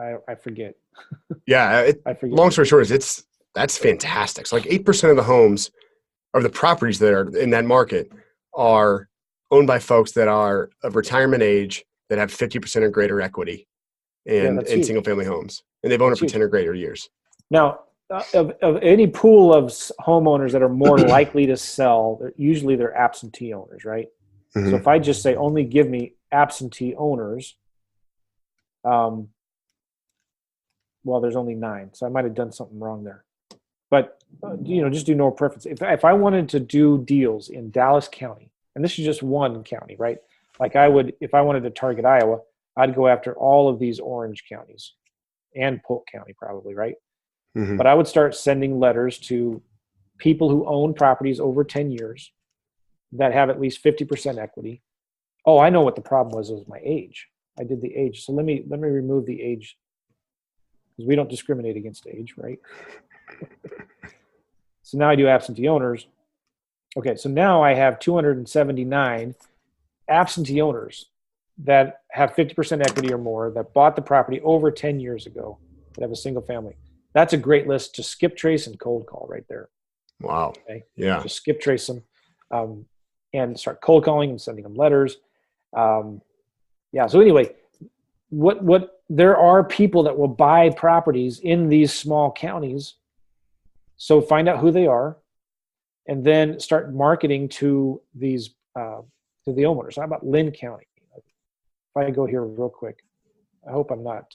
Speaker 2: I forget.
Speaker 3: Yeah.
Speaker 2: I forget.
Speaker 3: Long story short is that's fantastic. So like 8% of the homes or the properties that are in that market are owned by folks that are of retirement age that have 50% or greater equity in single family homes. And they've owned it for 10 or greater years.
Speaker 2: Now, of any pool of homeowners that are more likely to sell, usually they're absentee owners, right? Mm-hmm. So if I just say only give me absentee owners, well, there's only 9, so I might have done something wrong there. But just do no preference. If I wanted to do deals in Dallas County, and this is just one county, right? Like I would, if I wanted to target Iowa, I'd go after all of these orange counties and Polk County probably, right? Mm-hmm. But I would start sending letters to people who own properties over 10 years that have at least 50% equity. Oh, I know what the problem was my age. I did the age. So let me remove the age, because we don't discriminate against age, right? So now I do absentee owners. Okay, so now I have 279 absentee owners that have 50% equity or more that bought the property over 10 years ago that have a single family. That's a great list to skip trace and cold call right there.
Speaker 3: Wow.
Speaker 2: Okay?
Speaker 3: Yeah.
Speaker 2: Just skip trace them and start cold calling and sending them letters. Yeah. So anyway, what there are people that will buy properties in these small counties. So find out who they are, and then start marketing to these to the homeowners. How about Lynn County? If I go here real quick, I hope I'm not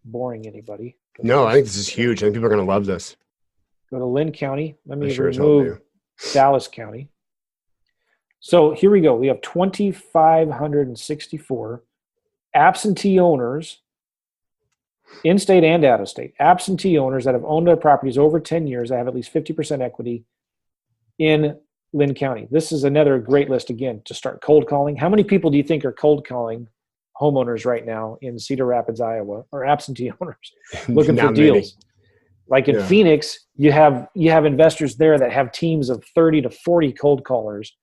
Speaker 2: boring anybody.
Speaker 3: No, I think this is huge. I think people are going to love this.
Speaker 2: Go to Lynn County. Let me remove Dallas County. So here we go. We have 2,564 absentee owners, in-state and out-of-state, absentee owners that have owned their properties over 10 years that have at least 50% equity in Lynn County. This is another great list, again, to start cold calling. How many people do you think are cold calling homeowners right now in Cedar Rapids, Iowa, or absentee owners looking for deals? Like in Phoenix, you have investors there that have teams of 30 to 40 cold callers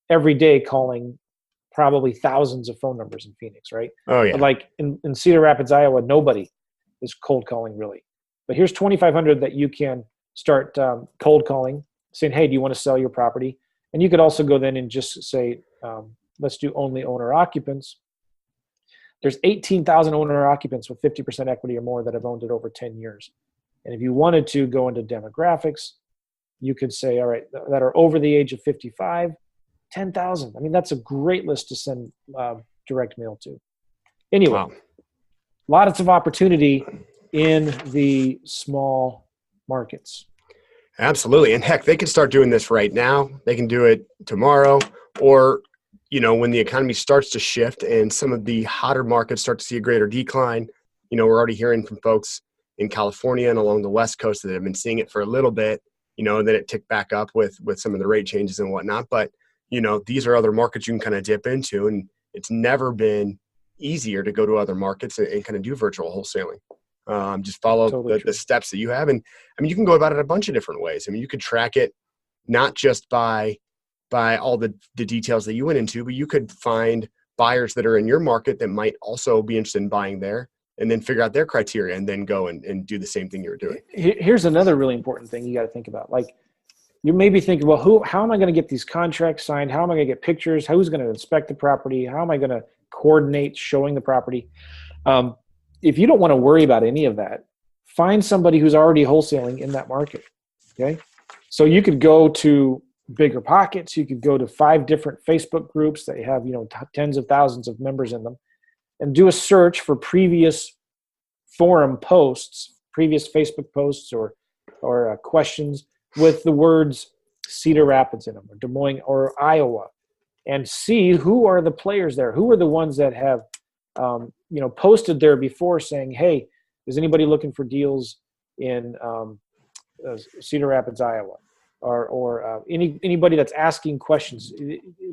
Speaker 2: every day calling probably thousands of phone numbers in Phoenix, right?
Speaker 3: Oh, yeah.
Speaker 2: But like in Cedar Rapids, Iowa, nobody is cold calling really. But here's 2,500 that you can start cold calling, saying, hey, do you want to sell your property? And you could also go then and just say, let's do only owner occupants. There's 18,000 owner occupants with 50% equity or more that have owned it over 10 years. And if you wanted to go into demographics, you could say, all right, that are over the age of 55, 10,000. I mean, that's a great list to send direct mail to. Anyway, wow. Lots of opportunity in the small markets.
Speaker 3: Absolutely. And heck, they can start doing this right now. They can do it tomorrow, or, when the economy starts to shift and some of the hotter markets start to see a greater decline. We're already hearing from folks in California and along the West Coast that have been seeing it for a little bit, and then it ticked back up with some of the rate changes and whatnot. But, these are other markets you can kind of dip into, and it's never been easier to go to other markets and kind of do virtual wholesaling. Just follow totally the steps that you have. And I mean, you can go about it a bunch of different ways. I mean, you could track it not just by all the details that you went into, but you could find buyers that are in your market that might also be interested in buying there, and then figure out their criteria and then go and do the same thing you were doing.
Speaker 2: Here's another really important thing you got to think about. Like you may be thinking, well, how am I going to get these contracts signed? How am I going to get pictures? Who's going to inspect the property? How am I going to coordinate showing the property? If you don't want to worry about any of that, find somebody who's already wholesaling in that market. Okay. So you could go to Bigger Pockets. You could go to 5 different Facebook groups that have, tens of thousands of members in them, and do a search for previous forum posts, previous Facebook posts or questions with the words Cedar Rapids in them, or Des Moines or Iowa, and see who are the players there. Who are the ones that have, posted there before saying, hey, is anybody looking for deals in Cedar Rapids, Iowa? Or anybody that's asking questions.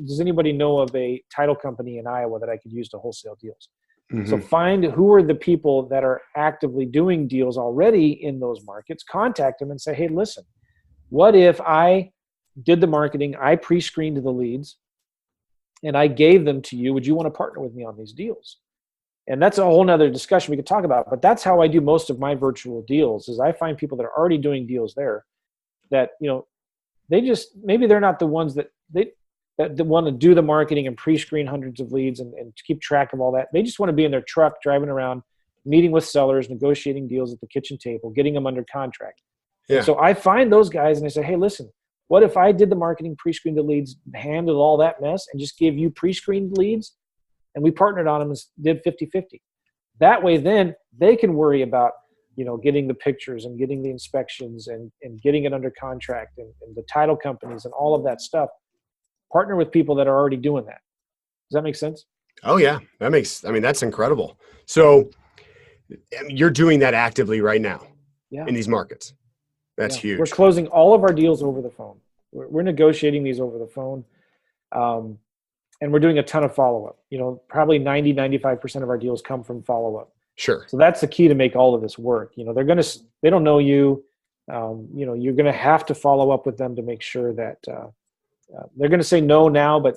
Speaker 2: Does anybody know of a title company in Iowa that I could use to wholesale deals? Mm-hmm. So find who are the people that are actively doing deals already in those markets, contact them and say, hey, listen, what if I did the marketing, I pre-screened the leads, and I gave them to you? Would you want to partner with me on these deals? And that's a whole nother discussion we could talk about, but that's how I do most of my virtual deals, is I find people that are already doing deals there that, they just, maybe they're not the ones that want to do the marketing and pre-screen hundreds of leads and keep track of all that. They just want to be in their truck, driving around, meeting with sellers, negotiating deals at the kitchen table, getting them under contract. Yeah. So I find those guys and I say, hey, listen, what if I did the marketing, pre-screened the leads, handled all that mess, and just gave you pre-screened leads, and we partnered on them and did 50-50. That way, then they can worry about, getting the pictures and getting the inspections and getting it under contract and the title companies and all of that stuff. Partner with people that are already doing that. Does that make sense?
Speaker 3: Oh yeah. That's incredible. So you're doing that actively right now in these markets. That's huge.
Speaker 2: We're closing all of our deals over the phone. We're negotiating these over the phone. And we're doing a ton of follow-up. Probably 90-95% of our deals come from follow-up.
Speaker 3: Sure.
Speaker 2: So that's the key to make all of this work. They don't know you. You're going to have to follow up with them to make sure that they're going to say no now, but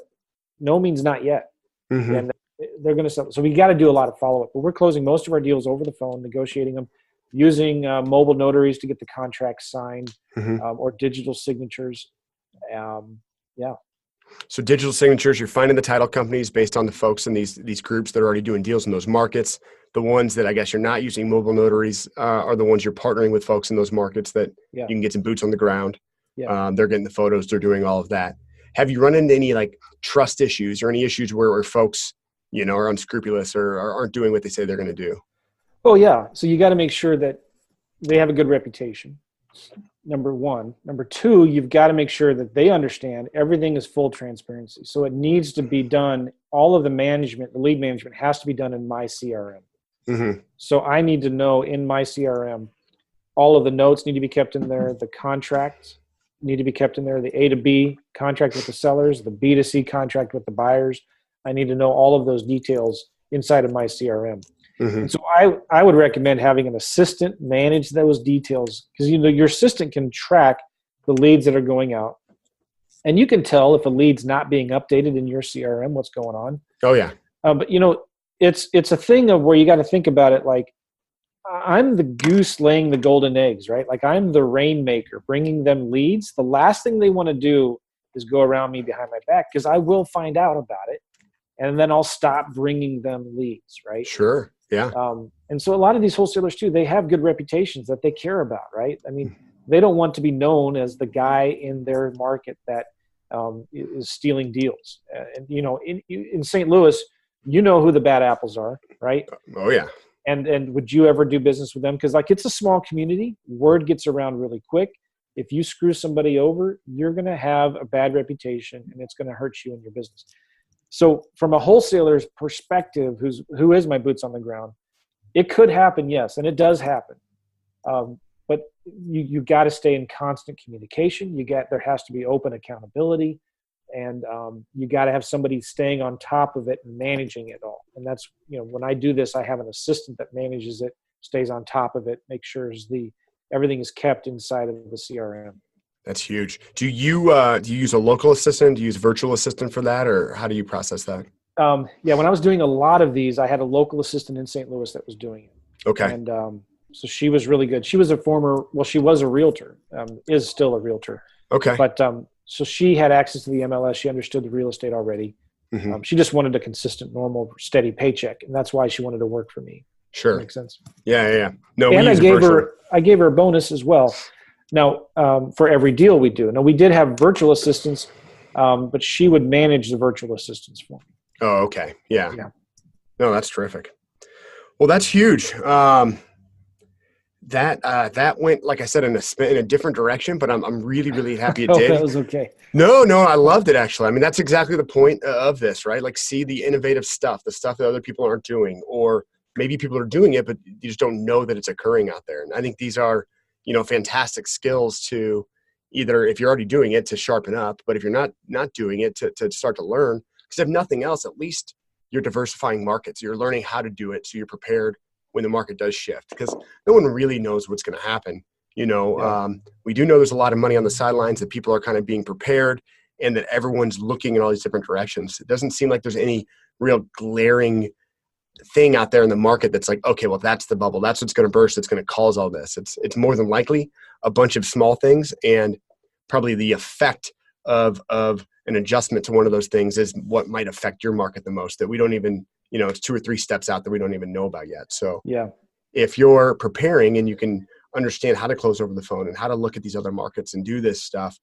Speaker 2: no means not yet. Mm-hmm. And they're going to, so we got to do a lot of follow-up, but we're closing most of our deals over the phone, negotiating them, using mobile notaries to get the contracts signed, mm-hmm. Or digital signatures.
Speaker 3: So digital signatures, you're finding the title companies based on the folks in these groups that are already doing deals in those markets. The ones that I guess you're not using mobile notaries are the ones you're partnering with folks in those markets that you can get some boots on the ground. Yeah. They're getting the photos. They're doing all of that. Have you run into any trust issues or any issues where folks, are unscrupulous or aren't doing what they say they're going to do?
Speaker 2: Oh yeah. So you got to make sure that they have a good reputation. Number one. Number two, you've got to make sure that they understand everything is full transparency. So it needs to be done. All of the lead management has to be done in my CRM. Mm-hmm. So I need to know in my CRM, all of the notes need to be kept in there. The contracts need to be kept in there. The A to B contract with the sellers, the B to C contract with the buyers. I need to know all of those details inside of my CRM. Mm-hmm. And so I would recommend having an assistant manage those details, because your assistant can track the leads that are going out, and you can tell if a lead's not being updated in your CRM, what's going on.
Speaker 3: Oh yeah.
Speaker 2: But it's a thing of where you got to think about it like I'm the goose laying the golden eggs, right? Like I'm the rainmaker bringing them leads. The last thing they want to do is go around me behind my back, because I will find out about it, and then I'll stop bringing them leads, right?
Speaker 3: Sure. Yeah.
Speaker 2: And so a lot of these wholesalers too, they have good reputations that they care about, right? I mean, they don't want to be known as the guy in their market that is stealing deals. And in St. Louis, who the bad apples are, right?
Speaker 3: Oh yeah.
Speaker 2: And would you ever do business with them? Because it's a small community. Word gets around really quick. If you screw somebody over, you're going to have a bad reputation, and it's going to hurt you in your business. So from a wholesaler's perspective, who is my boots on the ground, it could happen, yes, and it does happen. But you got to stay in constant communication. There has to be open accountability, and you got to have somebody staying on top of it and managing it all. And that's, when I do this, I have an assistant that manages it, stays on top of it, makes sure everything is kept inside of the CRM.
Speaker 3: That's huge. Do you use a local assistant? Do you use a virtual assistant for that, or how do you process that?
Speaker 2: When I was doing a lot of these, I had a local assistant in St. Louis that was doing it.
Speaker 3: Okay.
Speaker 2: And so she was really good. She was she was a realtor, is still a realtor.
Speaker 3: Okay.
Speaker 2: But so she had access to the MLS. She understood the real estate already.
Speaker 3: Mm-hmm.
Speaker 2: She just wanted a consistent, normal, steady paycheck, and that's why she wanted to work for me.
Speaker 3: Sure.
Speaker 2: Makes sense.
Speaker 3: Yeah. No,
Speaker 2: And
Speaker 3: we use
Speaker 2: I gave her a bonus as well. Now, for every deal we do. Now, we did have virtual assistants, but she would manage the virtual assistants for me.
Speaker 3: Oh, okay. Yeah.
Speaker 2: Yeah.
Speaker 3: No, that's terrific. Well, that's huge. That went, like I said, in a different direction, but I'm really, really happy it
Speaker 2: Oh,
Speaker 3: did.
Speaker 2: that was okay.
Speaker 3: No, I loved it actually. I mean, that's exactly the point of this, right? Like, see the innovative stuff, the stuff that other people aren't doing, or maybe people are doing it, but you just don't know that it's occurring out there. And I think these are, fantastic skills to either, if you're already doing it, to sharpen up, but if you're not doing it, to start to learn. Because if nothing else, at least you're diversifying markets. You're learning how to do it, so you're prepared when the market does shift. Because no one really knows what's going to happen. We do know there's a lot of money on the sidelines, that people are kind of being prepared, and that everyone's looking in all these different directions. It doesn't seem like there's any real glaring thing out there in the market that's like, okay, well, that's the bubble. That's what's going to burst. It's going to cause all this. It's more than likely a bunch of small things, and probably the effect of an adjustment to one of those things is what might affect your market the most, that we don't even, it's 2 or 3 steps out that we don't even know about yet. So
Speaker 2: Yeah.
Speaker 3: if you're preparing and you can understand how to close over the phone and how to look at these other markets and do this stuff,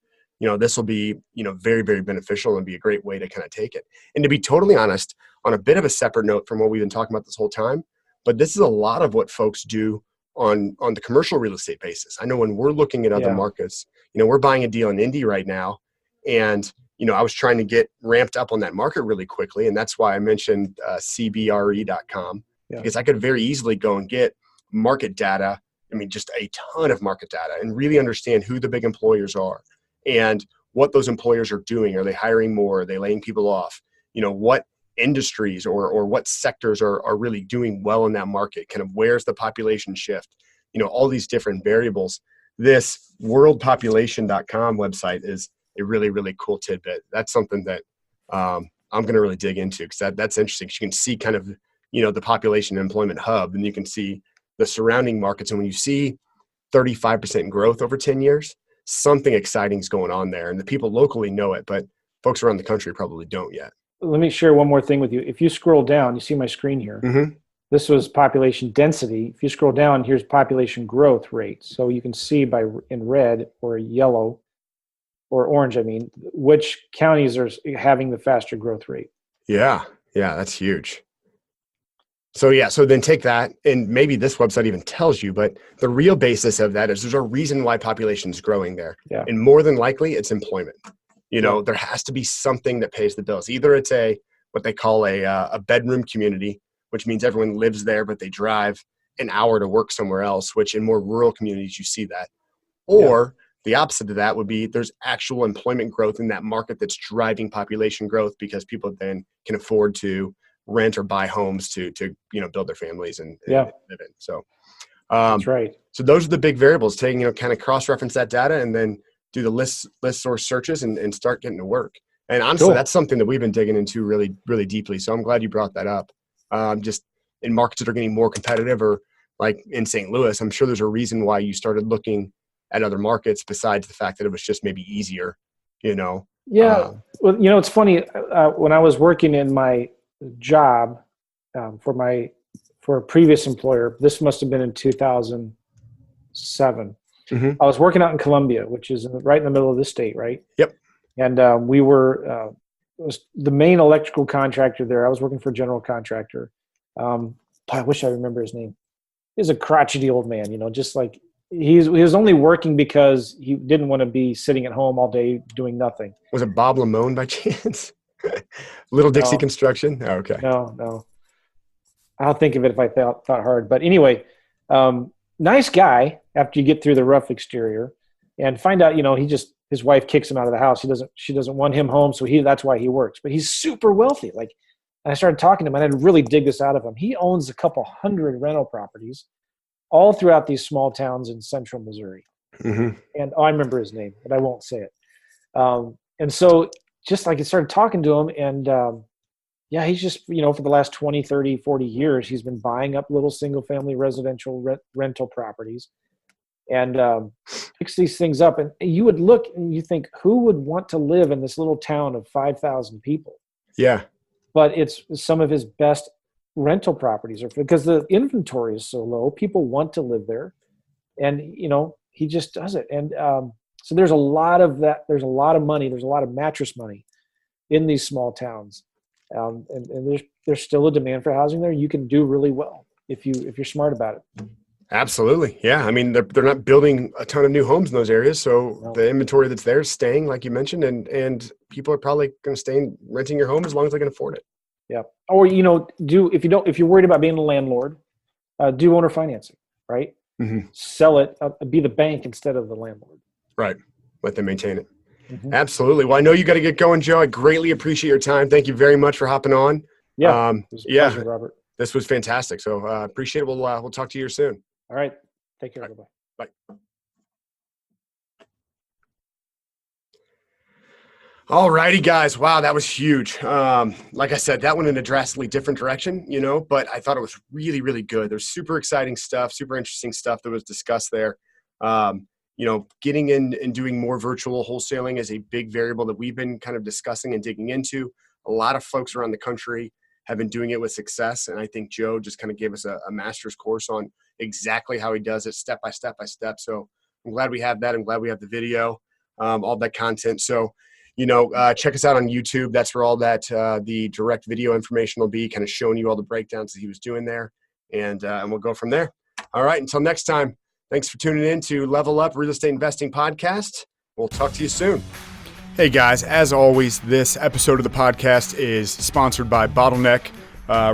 Speaker 3: this will be, very, very beneficial and be a great way to kind of take it. And to be totally honest, on a bit of a separate note from what we've been talking about this whole time, but this is a lot of what folks do on the commercial real estate basis. I know when we're looking at other markets, we're buying a deal in Indy right now, and I was trying to get ramped up on that market really quickly, and that's why I mentioned cbre.com, because I could very easily go and get market data. I mean, just a ton of market data, and really understand who the big employers are and what those employers are doing. Are they hiring more? Are they laying people off? What industries or what sectors are really doing well in that market? Kind of where's the population shift? All these different variables. This worldpopulation.com website is a really, really cool tidbit. That's something that I'm going to really dig into, because that's interesting. You can see kind of, the population and employment hub, and you can see the surrounding markets. And when you see 35% growth over 10 years, something exciting is going on there. And the people locally know it, but folks around the country probably don't yet.
Speaker 2: Let me share one more thing with you. If you scroll down, you see my screen here.
Speaker 3: Mm-hmm.
Speaker 2: This was population density. If you scroll down, here's population growth rate. So you can see in red or yellow or orange, which counties are having the faster growth rate.
Speaker 3: Yeah, that's huge. So then take that, and maybe this website even tells you, but the real basis of that is there's a reason why population is growing there.
Speaker 2: Yeah.
Speaker 3: And more than likely, it's employment. There has to be something that pays the bills. Either it's what they call a bedroom community, which means everyone lives there, but they drive an hour to work somewhere else, which in more rural communities, you see that. Or the opposite of that would be there's actual employment growth in that market that's driving population growth, because people then can afford to rent or buy homes to build their families and live in. So
Speaker 2: that's right.
Speaker 3: So those are the big variables. Taking, kind of cross-reference that data, and then do the list source searches and start getting to work. And honestly, that's something that we've been digging into really, really deeply. So I'm glad you brought that up. Just in markets that are getting more competitive, or like in St. Louis, I'm sure there's a reason why you started looking at other markets besides the fact that it was just maybe easier,
Speaker 2: Yeah. Well, it's funny. When I was working in my job for a previous employer, this must have been in 2007.
Speaker 3: Mm-hmm.
Speaker 2: I was working out in Columbia, which is right in the middle of the state, right?
Speaker 3: Yep.
Speaker 2: And we were was the main electrical contractor there. I was working for a general contractor. I wish I remember his name. He's a crotchety old man, just like he was only working because he didn't want to be sitting at home all day doing nothing.
Speaker 3: Was it Bob Lamone by chance? Little Dixie Construction? Oh, okay.
Speaker 2: No. I'll think of it if I thought hard. But anyway, nice guy after you get through the rough exterior, and find out, his wife kicks him out of the house. She doesn't want him home, so that's why he works. But he's super wealthy. And I started talking to him, and I had to really dig this out of him. He owns a couple hundred rental properties all throughout these small towns in central Missouri.
Speaker 3: Mm-hmm.
Speaker 2: And I remember his name, but I won't say it. And so just I started talking to him, and he's just, for the last 20, 30, 40 years, he's been buying up little single family residential rental properties, and fix these things up. And you would look and you think, who would want to live in this little town of 5,000 people?
Speaker 3: Yeah.
Speaker 2: But it's some of his best rental properties are because the inventory is so low. People want to live there, and he just does it. And so there's a lot of that. There's a lot of money. There's a lot of mattress money in these small towns, and there's still a demand for housing there. You can do really well if you're smart about it.
Speaker 3: Absolutely. Yeah. I mean, they're not building a ton of new homes in those areas. So the inventory that's there is staying, like you mentioned, and people are probably going to stay renting your home as long as they can afford it.
Speaker 2: Yeah. Or, if you're worried about being a landlord, do owner financing, right?
Speaker 3: Mm-hmm.
Speaker 2: Sell it, be the bank instead of the landlord.
Speaker 3: Right. Let them maintain it.
Speaker 2: Mm-hmm.
Speaker 3: Absolutely. Well, I know you got to get going, Joe. I greatly appreciate your time. Thank you very much for hopping on.
Speaker 2: Yeah. It was a pleasure, Robert.
Speaker 3: This was fantastic. So appreciate it. We'll talk to you soon.
Speaker 2: All right. Take care.
Speaker 3: Right.
Speaker 2: Bye.
Speaker 3: Bye. All righty, guys. Wow, that was huge. Like I said, that went in a drastically different direction, but I thought it was really, really good. There's super exciting stuff, super interesting stuff that was discussed there. Getting in and doing more virtual wholesaling is a big variable that we've been kind of discussing and digging into. A lot of folks around the country have been doing it with success. And I think Joe just kind of gave us a master's course on exactly how he does it step by step by step. So I'm glad we have that. I'm glad we have the video, all that content. So, check us out on YouTube. That's where all that, the direct video information will be, kind of showing you all the breakdowns that he was doing there. And we'll go from there. All right. Until next time, thanks for tuning in to Level Up Real Estate Investing Podcast. We'll talk to you soon.
Speaker 1: Hey guys, as always, this episode of the podcast is sponsored by Bottleneck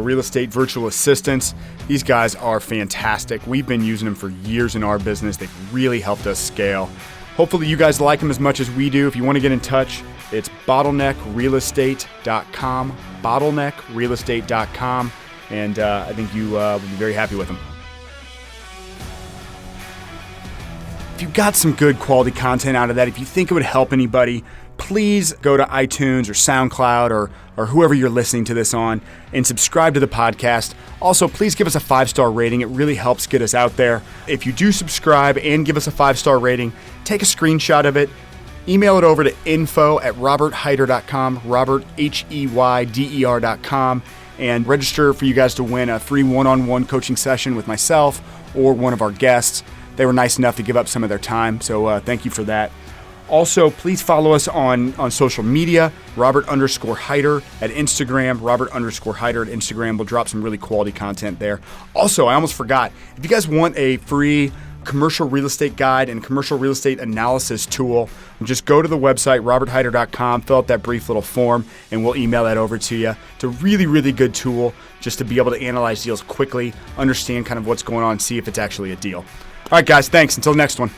Speaker 1: Real Estate Virtual Assistants. These guys are fantastic. We've been using them for years in our business. They've really helped us scale. Hopefully you guys like them as much as we do. If you want to get in touch, it's bottleneckrealestate.com, bottleneckrealestate.com, and I think you will be very happy with them. If you got some good quality content out of that, if you think it would help anybody, please go to iTunes or SoundCloud or whoever you're listening to this on and subscribe to the podcast. Also, please give us a 5-star rating. It really helps get us out there. If you do subscribe and give us a 5-star rating, take a screenshot of it, email it over to info@robertheider.com, robertheyder.com, and register for you guys to win a free one-on-one coaching session with myself or one of our guests. They were nice enough to give up some of their time, so thank you for that. Also, please follow us on social media, Robert_Heider at Instagram, Robert_Heider at Instagram. We'll drop some really quality content there. Also, I almost forgot, if you guys want a free commercial real estate guide and commercial real estate analysis tool, just go to the website, robertheider.com, fill out that brief little form, and we'll email that over to you. It's a really, really good tool just to be able to analyze deals quickly, understand kind of what's going on, see if it's actually a deal. All right, guys, thanks. Until next one.